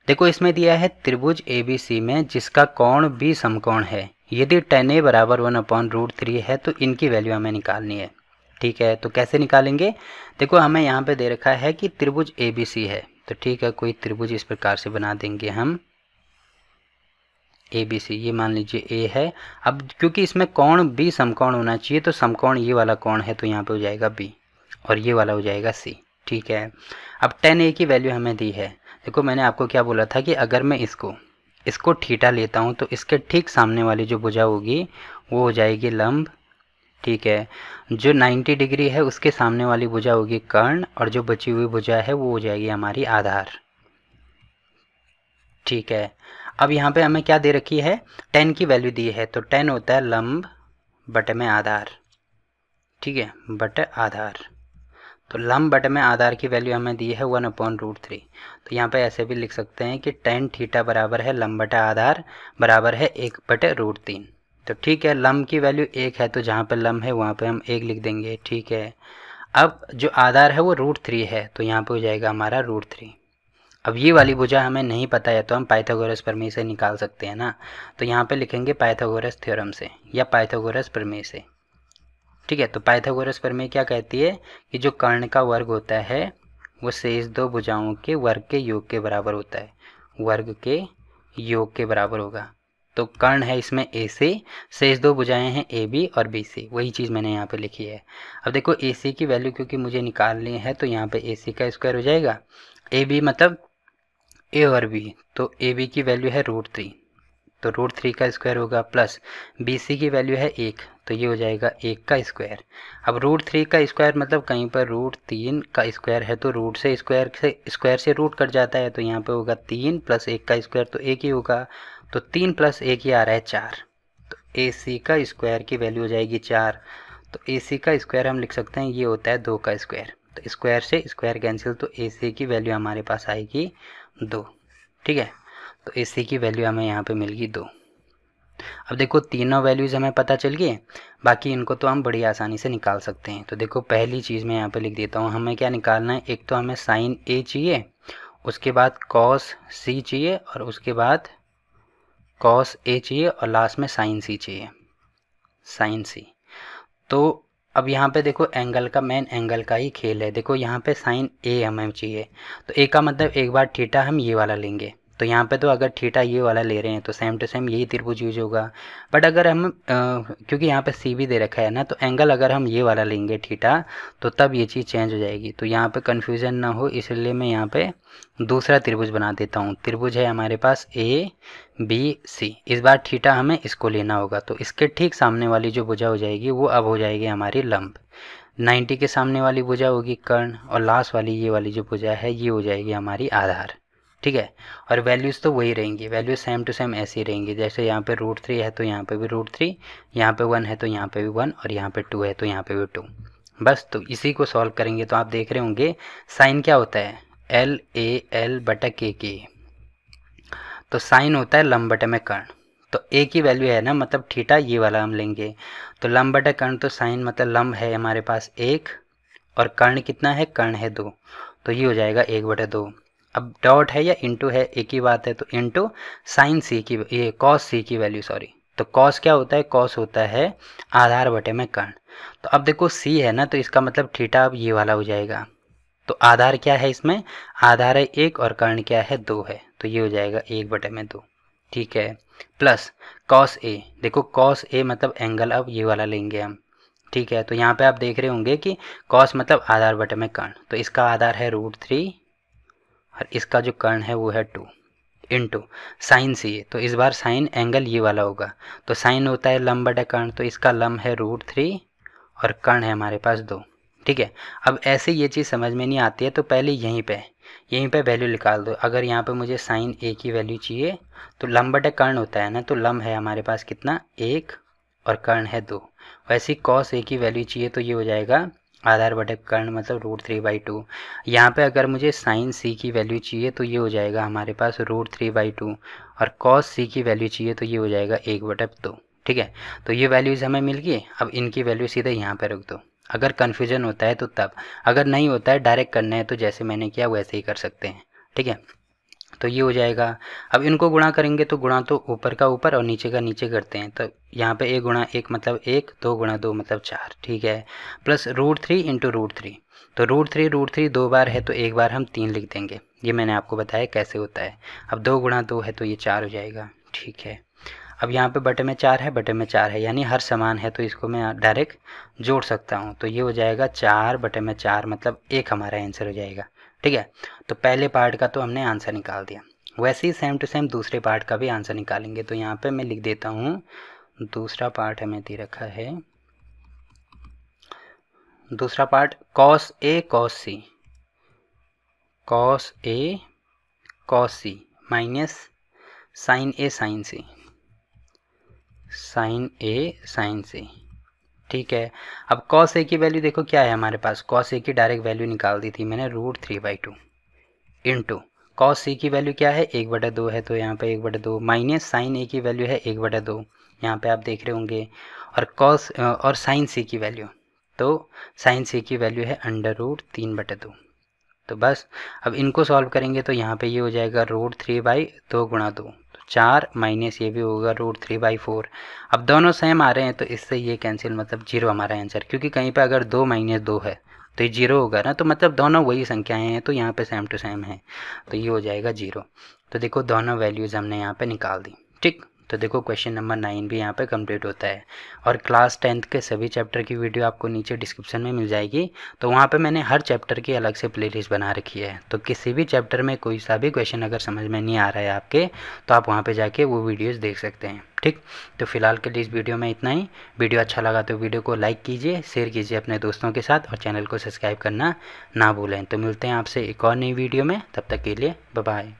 देखो इसमें दिया है त्रिभुज ABC में जिसका कोण भी समकोण है, यदि tan A बराबर 1/√3 है तो इनकी वैल्यू हमें निकालनी है। ठीक है, तो कैसे निकालेंगे? देखो हमें यहाँ पे दे रखा है कि त्रिभुज ABC है, तो ठीक है कोई त्रिभुज इस प्रकार से बना देंगे हम ABC, ये मान लीजिए A है। अब क्योंकि इसमें कोण भी समकोण होना चाहिए तो समकोण ये वाला कोण है तो यहाँ पे हो जाएगा B और ये वाला हो जाएगा C। ठीक है, अब tan A की वैल्यू हमें दी है। देखो मैंने आपको क्या बोला था कि अगर मैं इसको थीटा लेता हूँ तो इसके ठीक सामने वाली जो भुजा होगी वो हो जाएगी लंब। ठीक है, जो 90 डिग्री है उसके सामने वाली भुजा होगी कर्ण और जो बची हुई भुजा है वो हो जाएगी हमारी आधार। ठीक है, अब यहाँ पे हमें क्या दे रखी है? tan की वैल्यू दी है, तो tan होता है लंब बटे में आधार। ठीक है, बटे आधार, तो लंब बटे में आधार की वैल्यू हमें दी है 1/√3। तो यहाँ पे ऐसे भी लिख सकते हैं कि tan थीटा बराबर है लंब बटे आधार बराबर है 1/√3। तो ठीक है, लंब की वैल्यू 1 है तो जहाँ पे लंब है वहाँ पे हम 1 लिख देंगे। ठीक है, अब जो आधार है वो √3 है तो यहाँ पे हो जाएगा हमारा √3। अब ये वाली भुजा हमें नहीं पता है तो हम पाइथागोरस प्रमेय से निकाल सकते हैं ना, तो यहाँ पे लिखेंगे पाइथागोरस थ्योरम से या पाइथागोरस प्रमेय से। ठीक है, तो पाइथागोरस प्रमेय क्या कहती है कि जो कर्ण का वर्ग होता है वो शेष दो भुजाओं के वर्ग के योग के बराबर होता है, वर्ग के योग के बराबर होगा। तो कर्ण है इसमें AC, शेष दो भुजाएं हैं AB और BC, वही चीज़ मैंने यहाँ पे लिखी है। अब देखो AC की वैल्यू क्योंकि मुझे निकालनी है तो यहाँ पे AC का स्क्वायर हो जाएगा, AB मतलब A और B, तो AB की वैल्यू है √3 तो √3 का स्क्वायर होगा प्लस BC की वैल्यू है 1 तो ये हो जाएगा 1 का स्क्वायर। अब √3 का स्क्वायर मतलब कहीं पर √3 का स्क्वायर है तो रूट से स्क्वायर से रूट कट जाता है, तो यहाँ पे होगा 3 + 1 का स्क्वायर तो 1 ही होगा, तो 3 + 1 ही आ रहा है 4। तो AC का स्क्वायर की वैल्यू हो जाएगी 4। तो AC का स्क्वायर हम लिख सकते हैं ये होता है 2 का स्क्वायर, तो स्क्वायर से स्क्वायर कैंसिल, तो AC की वैल्यू हमारे पास आएगी 2। ठीक है, तो AC की वैल्यू हमें यहाँ पे मिल गई 2। अब देखो तीनों वैल्यूज़ हमें पता चल गई, बाकी इनको तो हम बड़ी आसानी से निकाल सकते हैं। तो देखो पहली चीज़ मैं यहाँ पे लिख देता हूँ, हमें क्या निकालना है? एक तो हमें sin A चाहिए, उसके बाद cos C चाहिए और उसके बाद cos A चाहिए और लास्ट में sin C चाहिए, sin C। तो अब यहाँ पे देखो एंगल का मेन एंगल का ही खेल है। देखो यहाँ पे sin A हमें चाहिए, तो A का मतलब एक बार थीटा हम ये वाला लेंगे, तो यहाँ पे तो अगर थीटा ये वाला ले रहे हैं तो सेम टू सेम यही त्रिभुज यूज होगा। बट अगर हम क्योंकि यहाँ पे C भी दे रखा है ना, तो एंगल अगर हम ये वाला लेंगे थीटा तो तब ये चीज़ चेंज हो जाएगी। तो यहाँ पे कन्फ्यूज़न ना हो इसलिए मैं यहाँ पे दूसरा त्रिभुज बना देता हूँ। त्रिभुज है हमारे पास ABC, इस बार थीटा हमें इसको लेना होगा, तो इसके ठीक सामने वाली जो भुजा हो जाएगी वो अब हो जाएगी हमारी लंब। 90 के सामने वाली भुजा होगी कर्ण और लास्ट वाली ये वाली जो भुजा है ये हो जाएगी हमारी आधार। ठीक है, और वैल्यूज़ तो वही रहेंगी, वैल्यूज सेम टू सेम ऐसी रहेंगी। जैसे यहाँ पे √3 है तो यहाँ पे भी √3, यहाँ पे 1 है तो यहाँ पे भी 1 और यहाँ पे 2 है तो यहाँ पे भी 2। बस तो इसी को सॉल्व करेंगे तो आप देख रहे होंगे साइन क्या होता है? LAL/KK, तो साइन होता है लंब बटे में कर्ण। तो A की वैल्यू है ना, मतलब थीटा ये वाला हम लेंगे, तो लंब बटे कर्ण, तो साइन मतलब लंब है हमारे पास 1 और कर्ण कितना है? कर्ण है 2, तो ये हो जाएगा 1/2। अब डॉट है या इंटू है एक ही बात है, तो इंटू साइन C की ये कॉस C की वैल्यू, सॉरी, तो कॉस क्या होता है? कॉस होता है आधार बटे में कर्ण। तो अब देखो C है ना, तो इसका मतलब थीटा अब ये वाला हो जाएगा। तो आधार क्या है इसमें? आधार है 1 और कर्ण क्या है? 2 है, तो ये हो जाएगा 1/2। ठीक है, प्लस कॉस A, देखो कॉस A मतलब एंगल अब ये वाला लेंगे हम। ठीक है, तो यहाँ पे आप देख रहे होंगे कि कॉस मतलब आधार बटे में कर्ण, तो इसका आधार है √3 और इसका जो कर्ण है वो है 2 इंटू साइन C, तो इस बार साइन एंगल ये वाला होगा, तो साइन होता है लंब बटे कर्ण, तो इसका लंब है √3 और कर्ण है हमारे पास 2। ठीक है, अब ऐसे ये चीज़ समझ में नहीं आती है तो पहले यहीं पे वैल्यू निकाल दो। अगर यहाँ पे मुझे साइन A की वैल्यू चाहिए तो लंब बटे कर्ण होता है ना, तो लंब है हमारे पास कितना? 1 और कर्ण है 2। वैसे ही कॉस A की वैल्यू चाहिए तो ये हो जाएगा आधार बटे कर्ण मतलब √3/2। यहाँ पे अगर मुझे साइन C की वैल्यू चाहिए तो ये हो जाएगा हमारे पास √3/2 और कॉस C की वैल्यू चाहिए तो ये हो जाएगा 1/2। ठीक है, तो ये वैल्यूज़ हमें मिल गई। अब इनकी वैल्यू सीधे यहाँ पे रख दो। अगर कन्फ्यूजन होता है तो तब, अगर नहीं होता है डायरेक्ट करना है तो जैसे मैंने किया वैसे ही कर सकते हैं। ठीक है, तो ये हो जाएगा। अब इनको गुणा करेंगे तो गुणा तो ऊपर का ऊपर और नीचे का नीचे करते हैं, तो यहाँ पे 1 गुणा 1 मतलब 1, 2 गुणा 2 मतलब 4, ठीक है। प्लस √3 इंटू √3, तो √3 2 बार है तो एक बार हम 3 लिख देंगे, ये मैंने आपको बताया कैसे होता है। अब 2 गुणा 2 है तो ये 4 हो जाएगा, ठीक है। अब यहाँ पे बटे में 4 है, बटे में 4 है, यानी हर समान है तो इसको मैं डायरेक्ट जोड़ सकता हूँ, तो ये हो जाएगा 4 बटे में 4 मतलब 1 हमारा आंसर हो जाएगा, ठीक है। तो पहले पार्ट का तो हमने आंसर निकाल दिया। वैसे ही सेम टू सेम दूसरे पार्ट का भी आंसर निकालेंगे, तो यहाँ पे मैं लिख देता हूँ दूसरा पार्ट हमें दे रखा है, दूसरा part cos A cos C, cos A cos C minus sin A sin C, sin A sin C, ठीक है। अब cos A की वैल्यू देखो क्या है हमारे पास, cos A की डायरेक्ट वैल्यू निकाल दी थी मैंने √3/2 इंटू cos C की वैल्यू क्या है 1/2 है, तो यहाँ पे 1/2 माइनस sin A की वैल्यू है 1/2, यहाँ पे आप देख रहे होंगे, और cos और sin C की वैल्यू, तो sin C की वैल्यू है √3/2। तो बस अब इनको सॉल्व करेंगे तो यहाँ पे ये हो जाएगा √3/2 गुणा 2, तो 4 माइनस ये भी होगा √3/4। अब दोनों सेम आ रहे हैं तो इससे ये कैंसिल, मतलब 0 हमारा आंसर, क्योंकि कहीं पे अगर 2 - 2 है तो ये 0 होगा ना, तो मतलब दोनों वही संख्याएं हैं, तो यहाँ पे सेम टू सेम है, तो ये हो जाएगा 0। तो देखो दोनों वैल्यूज़ हमने यहाँ पे निकाल दी, ठीक। तो देखो क्वेश्चन नंबर 9 भी यहाँ पे कंप्लीट होता है। और क्लास 10th के सभी चैप्टर की वीडियो आपको नीचे डिस्क्रिप्शन में मिल जाएगी, तो वहाँ पे मैंने हर चैप्टर की अलग से प्लेलिस्ट बना रखी है, तो किसी भी चैप्टर में कोई सा भी क्वेश्चन अगर समझ में नहीं आ रहा है आपके, तो आप वहाँ पे जाके वो वीडियोज़ देख सकते हैं, ठीक। तो फिलहाल के लिए इस वीडियो में इतना ही। वीडियो अच्छा लगा तो वीडियो को लाइक कीजिए, शेयर कीजिए अपने दोस्तों के साथ, और चैनल को सब्सक्राइब करना ना भूलें। तो मिलते हैं आपसे एक और नई वीडियो में, तब तक के लिए बाय बाय।